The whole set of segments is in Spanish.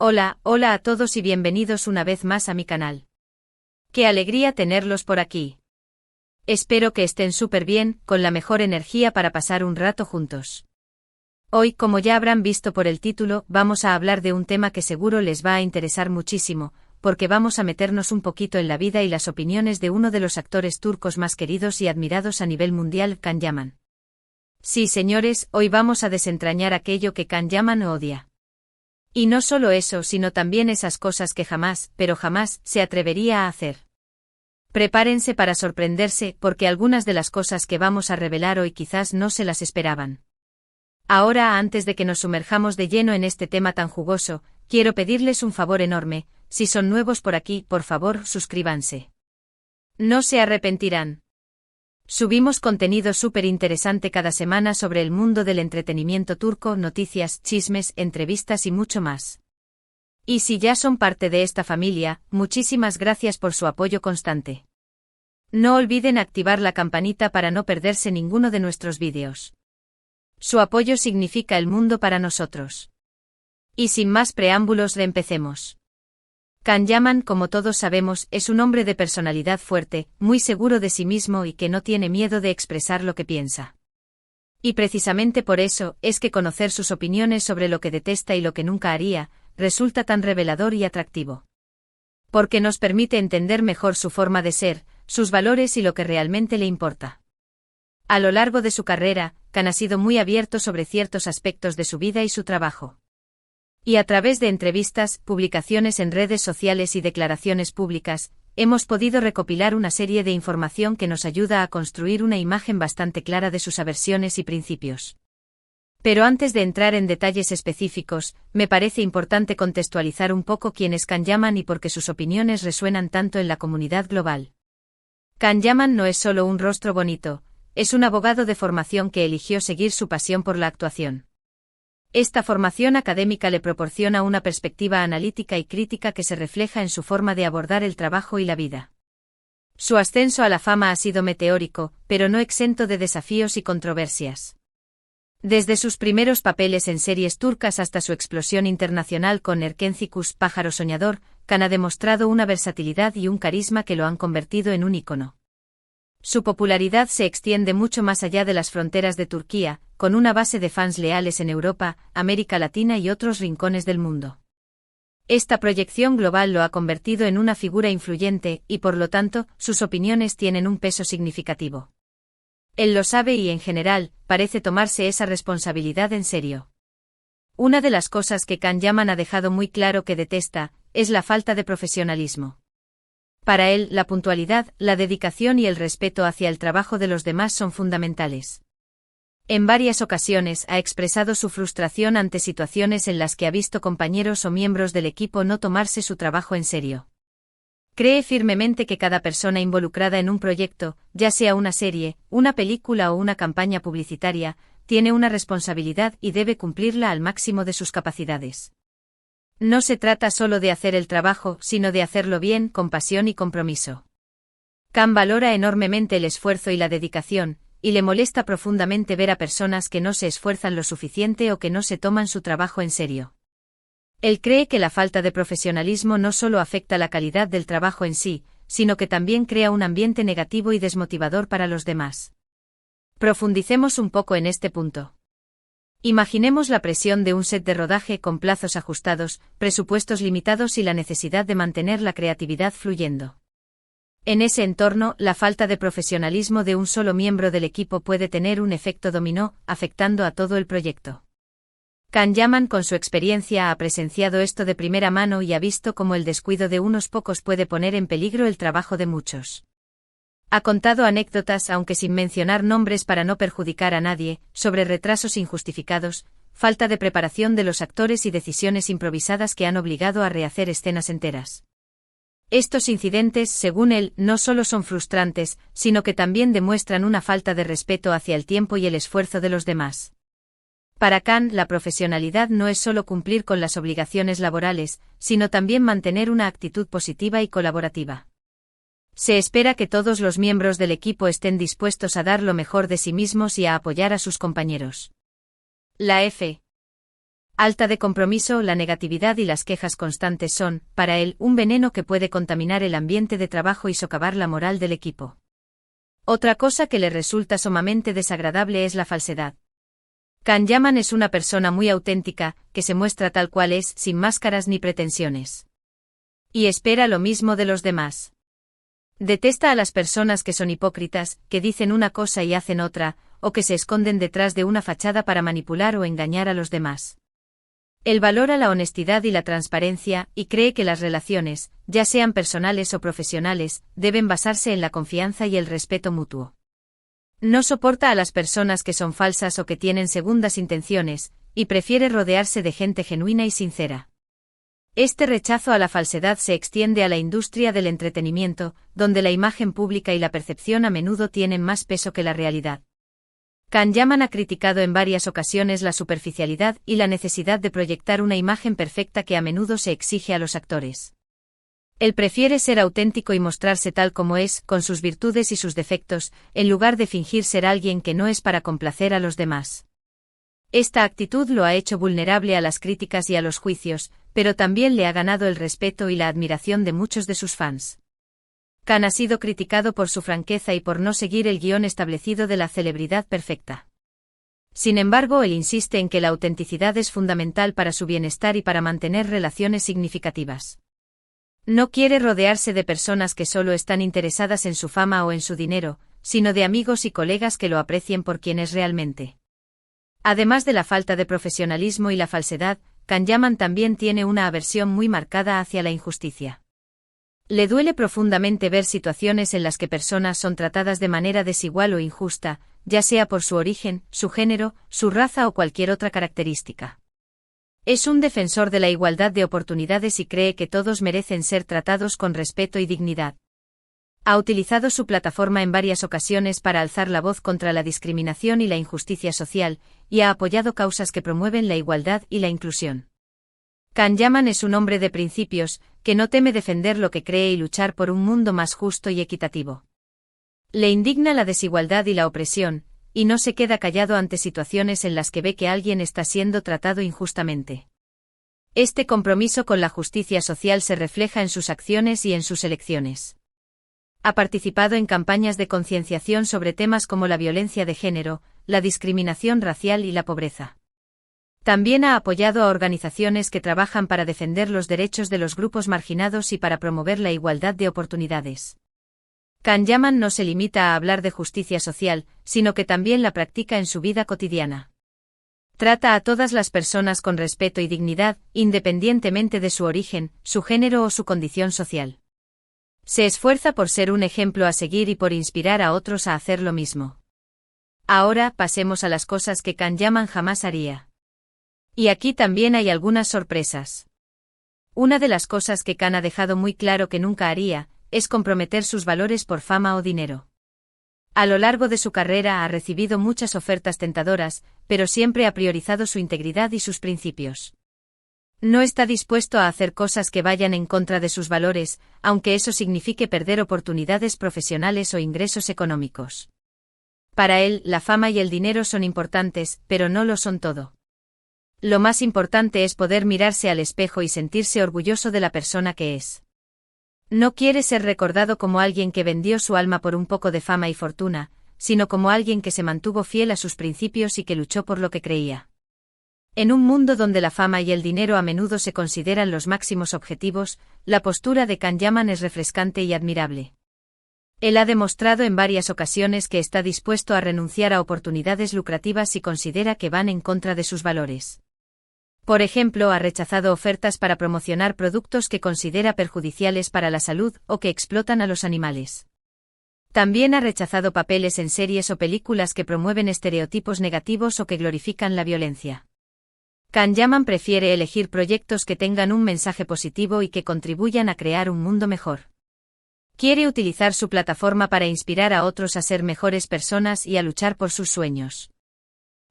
Hola a todos y bienvenidos una vez más a mi canal. Qué alegría tenerlos por aquí. Espero que estén súper bien, con la mejor energía para pasar un rato juntos. Hoy, como ya habrán visto por el título, vamos a hablar de un tema que seguro les va a interesar muchísimo, porque vamos a meternos un poquito en la vida y las opiniones de uno de los actores turcos más queridos y admirados a nivel mundial, Can Yaman. Sí, señores, hoy vamos a desentrañar aquello que Can Yaman odia. Y no solo eso, sino también esas cosas que jamás, pero jamás, se atrevería a hacer. Prepárense para sorprenderse, porque algunas de las cosas que vamos a revelar hoy quizás no se las esperaban. Ahora, antes de que nos sumerjamos de lleno en este tema tan jugoso, quiero pedirles un favor enorme: si son nuevos por aquí, por favor, suscríbanse. No se arrepentirán. Subimos contenido súper interesante cada semana sobre el mundo del entretenimiento turco, noticias, chismes, entrevistas y mucho más. Y si ya son parte de esta familia, muchísimas gracias por su apoyo constante. No olviden activar la campanita para no perderse ninguno de nuestros vídeos. Su apoyo significa el mundo para nosotros. Y sin más preámbulos, empecemos. Can Yaman, como todos sabemos, es un hombre de personalidad fuerte, muy seguro de sí mismo y que no tiene miedo de expresar lo que piensa. Y precisamente por eso es que conocer sus opiniones sobre lo que detesta y lo que nunca haría, resulta tan revelador y atractivo. Porque nos permite entender mejor su forma de ser, sus valores y lo que realmente le importa. A lo largo de su carrera, Can ha sido muy abierto sobre ciertos aspectos de su vida y su trabajo. Y a través de entrevistas, publicaciones en redes sociales y declaraciones públicas, hemos podido recopilar una serie de información que nos ayuda a construir una imagen bastante clara de sus aversiones y principios. Pero antes de entrar en detalles específicos, me parece importante contextualizar un poco quién es Can Yaman y por qué sus opiniones resuenan tanto en la comunidad global. Can Yaman no es solo un rostro bonito, es un abogado de formación que eligió seguir su pasión por la actuación. Esta formación académica le proporciona una perspectiva analítica y crítica que se refleja en su forma de abordar el trabajo y la vida. Su ascenso a la fama ha sido meteórico, pero no exento de desafíos y controversias. Desde sus primeros papeles en series turcas hasta su explosión internacional con Erkencikus, Pájaro Soñador, Can ha demostrado una versatilidad y un carisma que lo han convertido en un ícono. Su popularidad se extiende mucho más allá de las fronteras de Turquía, con una base de fans leales en Europa, América Latina y otros rincones del mundo. Esta proyección global lo ha convertido en una figura influyente, y por lo tanto, sus opiniones tienen un peso significativo. Él lo sabe y en general, parece tomarse esa responsabilidad en serio. Una de las cosas que Can Yaman ha dejado muy claro que detesta, es la falta de profesionalismo. Para él, la puntualidad, la dedicación y el respeto hacia el trabajo de los demás son fundamentales. En varias ocasiones ha expresado su frustración ante situaciones en las que ha visto compañeros o miembros del equipo no tomarse su trabajo en serio. Cree firmemente que cada persona involucrada en un proyecto, ya sea una serie, una película o una campaña publicitaria, tiene una responsabilidad y debe cumplirla al máximo de sus capacidades. No se trata solo de hacer el trabajo, sino de hacerlo bien, con pasión y compromiso. Can valora enormemente el esfuerzo y la dedicación, y le molesta profundamente ver a personas que no se esfuerzan lo suficiente o que no se toman su trabajo en serio. Él cree que la falta de profesionalismo no solo afecta la calidad del trabajo en sí, sino que también crea un ambiente negativo y desmotivador para los demás. Profundicemos un poco en este punto. Imaginemos la presión de un set de rodaje con plazos ajustados, presupuestos limitados y la necesidad de mantener la creatividad fluyendo. En ese entorno, la falta de profesionalismo de un solo miembro del equipo puede tener un efecto dominó, afectando a todo el proyecto. Can Yaman, con su experiencia, ha presenciado esto de primera mano y ha visto cómo el descuido de unos pocos puede poner en peligro el trabajo de muchos. Ha contado anécdotas, aunque sin mencionar nombres para no perjudicar a nadie, sobre retrasos injustificados, falta de preparación de los actores y decisiones improvisadas que han obligado a rehacer escenas enteras. Estos incidentes, según él, no solo son frustrantes, sino que también demuestran una falta de respeto hacia el tiempo y el esfuerzo de los demás. Para Can, la profesionalidad no es solo cumplir con las obligaciones laborales, sino también mantener una actitud positiva y colaborativa. Se espera que todos los miembros del equipo estén dispuestos a dar lo mejor de sí mismos y a apoyar a sus compañeros. La F. Alta de compromiso, la negatividad y las quejas constantes son, para él, un veneno que puede contaminar el ambiente de trabajo y socavar la moral del equipo. Otra cosa que le resulta sumamente desagradable es la falsedad. Can Yaman es una persona muy auténtica, que se muestra tal cual es, sin máscaras ni pretensiones. Y espera lo mismo de los demás. Detesta a las personas que son hipócritas, que dicen una cosa y hacen otra, o que se esconden detrás de una fachada para manipular o engañar a los demás. Él valora la honestidad y la transparencia, y cree que las relaciones, ya sean personales o profesionales, deben basarse en la confianza y el respeto mutuo. No soporta a las personas que son falsas o que tienen segundas intenciones, y prefiere rodearse de gente genuina y sincera. Este rechazo a la falsedad se extiende a la industria del entretenimiento, donde la imagen pública y la percepción a menudo tienen más peso que la realidad. Can Yaman ha criticado en varias ocasiones la superficialidad y la necesidad de proyectar una imagen perfecta que a menudo se exige a los actores. Él prefiere ser auténtico y mostrarse tal como es, con sus virtudes y sus defectos, en lugar de fingir ser alguien que no es para complacer a los demás. Esta actitud lo ha hecho vulnerable a las críticas y a los juicios, pero también le ha ganado el respeto y la admiración de muchos de sus fans. Can ha sido criticado por su franqueza y por no seguir el guión establecido de la celebridad perfecta. Sin embargo, él insiste en que la autenticidad es fundamental para su bienestar y para mantener relaciones significativas. No quiere rodearse de personas que solo están interesadas en su fama o en su dinero, sino de amigos y colegas que lo aprecien por quien es realmente. Además de la falta de profesionalismo y la falsedad, Can Yaman también tiene una aversión muy marcada hacia la injusticia. Le duele profundamente ver situaciones en las que personas son tratadas de manera desigual o injusta, ya sea por su origen, su género, su raza o cualquier otra característica. Es un defensor de la igualdad de oportunidades y cree que todos merecen ser tratados con respeto y dignidad. Ha utilizado su plataforma en varias ocasiones para alzar la voz contra la discriminación y la injusticia social, y ha apoyado causas que promueven la igualdad y la inclusión. Can Yaman es un hombre de principios, que no teme defender lo que cree y luchar por un mundo más justo y equitativo. Le indigna la desigualdad y la opresión, y no se queda callado ante situaciones en las que ve que alguien está siendo tratado injustamente. Este compromiso con la justicia social se refleja en sus acciones y en sus elecciones. Ha participado en campañas de concienciación sobre temas como la violencia de género, la discriminación racial y la pobreza. También ha apoyado a organizaciones que trabajan para defender los derechos de los grupos marginados y para promover la igualdad de oportunidades. Can Yaman no se limita a hablar de justicia social, sino que también la practica en su vida cotidiana. Trata a todas las personas con respeto y dignidad, independientemente de su origen, su género o su condición social. Se esfuerza por ser un ejemplo a seguir y por inspirar a otros a hacer lo mismo. Ahora pasemos a las cosas que Can Yaman jamás haría. Y aquí también hay algunas sorpresas. Una de las cosas que Can ha dejado muy claro que nunca haría, es comprometer sus valores por fama o dinero. A lo largo de su carrera ha recibido muchas ofertas tentadoras, pero siempre ha priorizado su integridad y sus principios. No está dispuesto a hacer cosas que vayan en contra de sus valores, aunque eso signifique perder oportunidades profesionales o ingresos económicos. Para él, la fama y el dinero son importantes, pero no lo son todo. Lo más importante es poder mirarse al espejo y sentirse orgulloso de la persona que es. No quiere ser recordado como alguien que vendió su alma por un poco de fama y fortuna, sino como alguien que se mantuvo fiel a sus principios y que luchó por lo que creía. En un mundo donde la fama y el dinero a menudo se consideran los máximos objetivos, la postura de Can Yaman es refrescante y admirable. Él ha demostrado en varias ocasiones que está dispuesto a renunciar a oportunidades lucrativas si considera que van en contra de sus valores. Por ejemplo, ha rechazado ofertas para promocionar productos que considera perjudiciales para la salud o que explotan a los animales. También ha rechazado papeles en series o películas que promueven estereotipos negativos o que glorifican la violencia. Can Yaman prefiere elegir proyectos que tengan un mensaje positivo y que contribuyan a crear un mundo mejor. Quiere utilizar su plataforma para inspirar a otros a ser mejores personas y a luchar por sus sueños.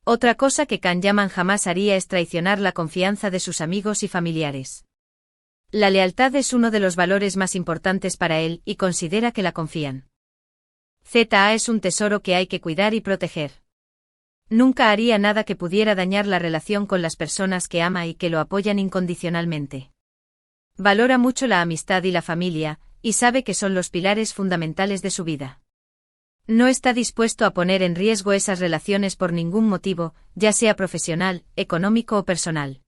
Otra cosa que Can Yaman jamás haría es traicionar la confianza de sus amigos y familiares. La lealtad es uno de los valores más importantes para él y considera que la confían. ZA es un tesoro que hay que cuidar y proteger. Nunca haría nada que pudiera dañar la relación con las personas que ama y que lo apoyan incondicionalmente. Valora mucho la amistad y la familia, y sabe que son los pilares fundamentales de su vida. No está dispuesto a poner en riesgo esas relaciones por ningún motivo, ya sea profesional, económico o personal.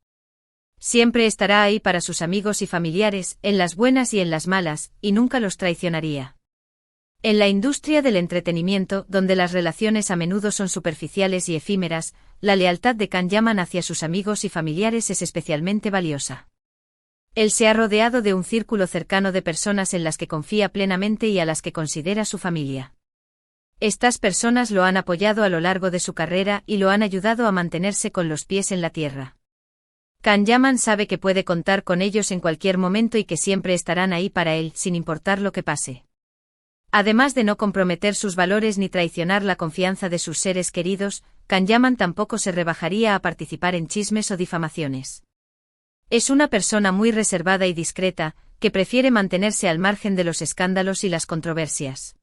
Siempre estará ahí para sus amigos y familiares, en las buenas y en las malas, y nunca los traicionaría. En la industria del entretenimiento, donde las relaciones a menudo son superficiales y efímeras, la lealtad de Can Yaman hacia sus amigos y familiares es especialmente valiosa. Él se ha rodeado de un círculo cercano de personas en las que confía plenamente y a las que considera su familia. Estas personas lo han apoyado a lo largo de su carrera y lo han ayudado a mantenerse con los pies en la tierra. Can Yaman sabe que puede contar con ellos en cualquier momento y que siempre estarán ahí para él, sin importar lo que pase. Además de no comprometer sus valores ni traicionar la confianza de sus seres queridos, Can Yaman tampoco se rebajaría a participar en chismes o difamaciones. Es una persona muy reservada y discreta, que prefiere mantenerse al margen de los escándalos y las controversias.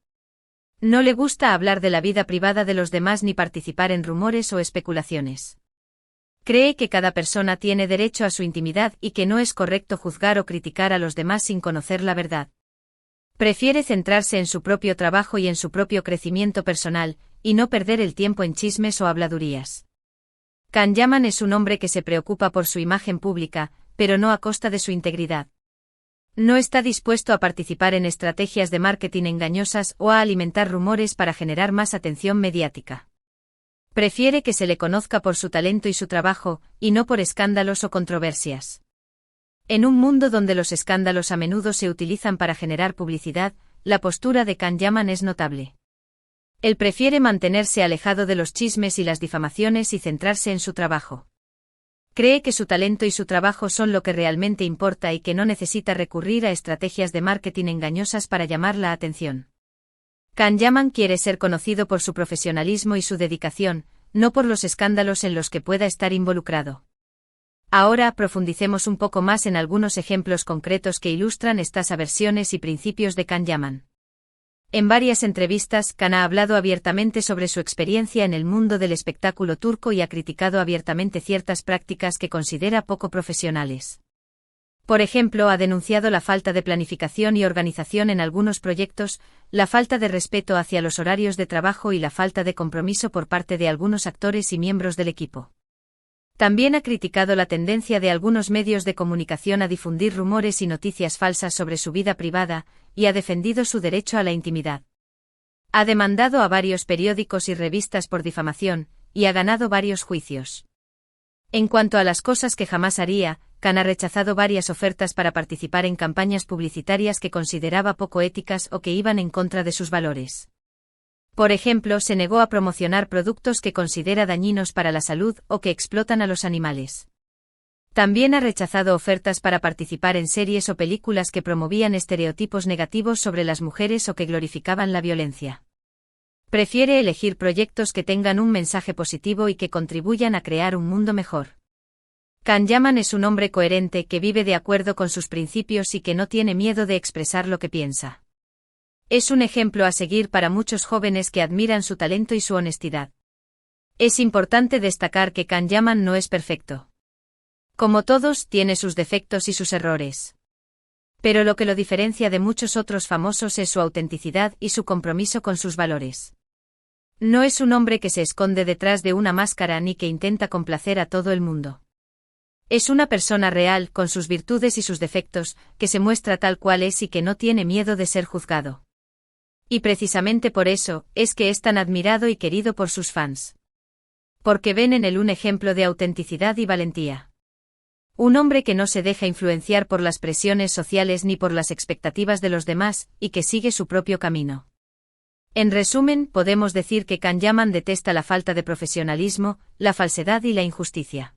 No le gusta hablar de la vida privada de los demás ni participar en rumores o especulaciones. Cree que cada persona tiene derecho a su intimidad y que no es correcto juzgar o criticar a los demás sin conocer la verdad. Prefiere centrarse en su propio trabajo y en su propio crecimiento personal, y no perder el tiempo en chismes o habladurías. Can Yaman es un hombre que se preocupa por su imagen pública, pero no a costa de su integridad. No está dispuesto a participar en estrategias de marketing engañosas o a alimentar rumores para generar más atención mediática. Prefiere que se le conozca por su talento y su trabajo, y no por escándalos o controversias. En un mundo donde los escándalos a menudo se utilizan para generar publicidad, la postura de Can Yaman es notable. Él prefiere mantenerse alejado de los chismes y las difamaciones y centrarse en su trabajo. Cree que su talento y su trabajo son lo que realmente importa y que no necesita recurrir a estrategias de marketing engañosas para llamar la atención. Can Yaman quiere ser conocido por su profesionalismo y su dedicación, no por los escándalos en los que pueda estar involucrado. Ahora profundicemos un poco más en algunos ejemplos concretos que ilustran estas aversiones y principios de Can Yaman. En varias entrevistas, Can ha hablado abiertamente sobre su experiencia en el mundo del espectáculo turco y ha criticado abiertamente ciertas prácticas que considera poco profesionales. Por ejemplo, ha denunciado la falta de planificación y organización en algunos proyectos, la falta de respeto hacia los horarios de trabajo y la falta de compromiso por parte de algunos actores y miembros del equipo. También ha criticado la tendencia de algunos medios de comunicación a difundir rumores y noticias falsas sobre su vida privada, y ha defendido su derecho a la intimidad. Ha demandado a varios periódicos y revistas por difamación, y ha ganado varios juicios. En cuanto a las cosas que jamás haría, Can ha rechazado varias ofertas para participar en campañas publicitarias que consideraba poco éticas o que iban en contra de sus valores. Por ejemplo, se negó a promocionar productos que considera dañinos para la salud o que explotan a los animales. También ha rechazado ofertas para participar en series o películas que promovían estereotipos negativos sobre las mujeres o que glorificaban la violencia. Prefiere elegir proyectos que tengan un mensaje positivo y que contribuyan a crear un mundo mejor. Can Yaman es un hombre coherente que vive de acuerdo con sus principios y que no tiene miedo de expresar lo que piensa. Es un ejemplo a seguir para muchos jóvenes que admiran su talento y su honestidad. Es importante destacar que Can Yaman no es perfecto. Como todos, tiene sus defectos y sus errores. Pero lo que lo diferencia de muchos otros famosos es su autenticidad y su compromiso con sus valores. No es un hombre que se esconde detrás de una máscara ni que intenta complacer a todo el mundo. Es una persona real, con sus virtudes y sus defectos, que se muestra tal cual es y que no tiene miedo de ser juzgado. Y precisamente por eso, es que es tan admirado y querido por sus fans. Porque ven en él un ejemplo de autenticidad y valentía. Un hombre que no se deja influenciar por las presiones sociales ni por las expectativas de los demás, y que sigue su propio camino. En resumen, podemos decir que Can Yaman detesta la falta de profesionalismo, la falsedad y la injusticia.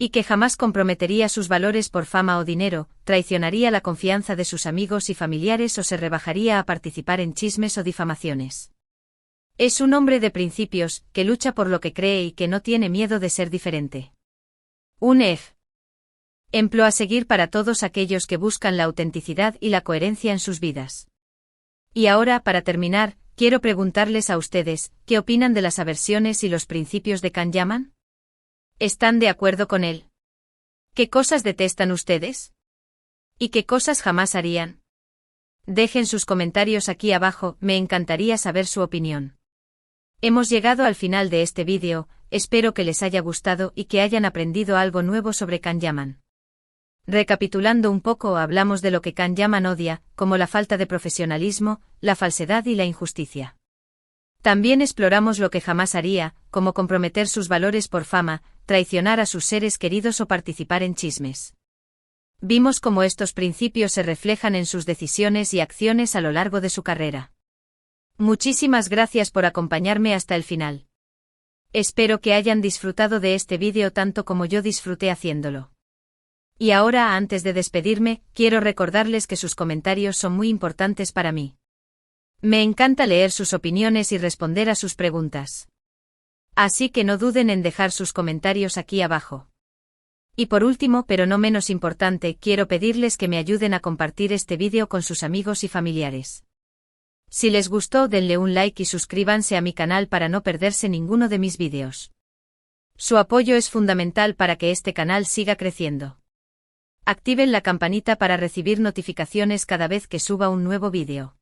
Y que jamás comprometería sus valores por fama o dinero, traicionaría la confianza de sus amigos y familiares o se rebajaría a participar en chismes o difamaciones. Es un hombre de principios, que lucha por lo que cree y que no tiene miedo de ser diferente. Un ejemplo a seguir para todos aquellos que buscan la autenticidad y la coherencia en sus vidas. Y ahora, para terminar, quiero preguntarles a ustedes, ¿qué opinan de las aversiones y los principios de Kanyaman? ¿Están de acuerdo con él? ¿Qué cosas detestan ustedes? ¿Y qué cosas jamás harían? Dejen sus comentarios aquí abajo, me encantaría saber su opinión. Hemos llegado al final de este vídeo, espero que les haya gustado y que hayan aprendido algo nuevo sobre Kanyaman. Recapitulando un poco, hablamos de lo que Kanyaman odia, como la falta de profesionalismo, la falsedad y la injusticia. También exploramos lo que jamás haría, como comprometer sus valores por fama, traicionar a sus seres queridos o participar en chismes. Vimos cómo estos principios se reflejan en sus decisiones y acciones a lo largo de su carrera. Muchísimas gracias por acompañarme hasta el final. Espero que hayan disfrutado de este vídeo tanto como yo disfruté haciéndolo. Y ahora, antes de despedirme, quiero recordarles que sus comentarios son muy importantes para mí. Me encanta leer sus opiniones y responder a sus preguntas. Así que no duden en dejar sus comentarios aquí abajo. Y por último, pero no menos importante, quiero pedirles que me ayuden a compartir este vídeo con sus amigos y familiares. Si les gustó, denle un like y suscríbanse a mi canal para no perderse ninguno de mis vídeos. Su apoyo es fundamental para que este canal siga creciendo. Activen la campanita para recibir notificaciones cada vez que suba un nuevo vídeo.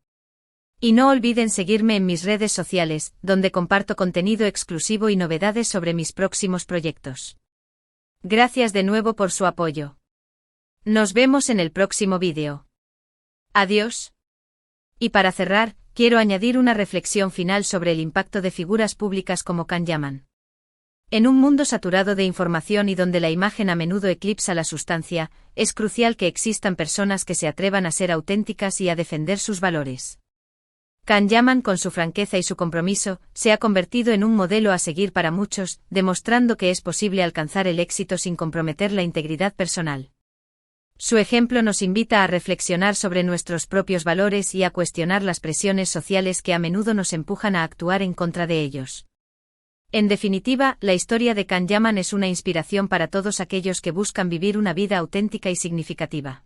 Y no olviden seguirme en mis redes sociales, donde comparto contenido exclusivo y novedades sobre mis próximos proyectos. Gracias de nuevo por su apoyo. Nos vemos en el próximo vídeo. Adiós. Y para cerrar, quiero añadir una reflexión final sobre el impacto de figuras públicas como Kanyaman. En un mundo saturado de información y donde la imagen a menudo eclipsa la sustancia, es crucial que existan personas que se atrevan a ser auténticas y a defender sus valores. Kanyaman, con su franqueza y su compromiso, se ha convertido en un modelo a seguir para muchos, demostrando que es posible alcanzar el éxito sin comprometer la integridad personal. Su ejemplo nos invita a reflexionar sobre nuestros propios valores y a cuestionar las presiones sociales que a menudo nos empujan a actuar en contra de ellos. En definitiva, la historia de Kanyaman es una inspiración para todos aquellos que buscan vivir una vida auténtica y significativa.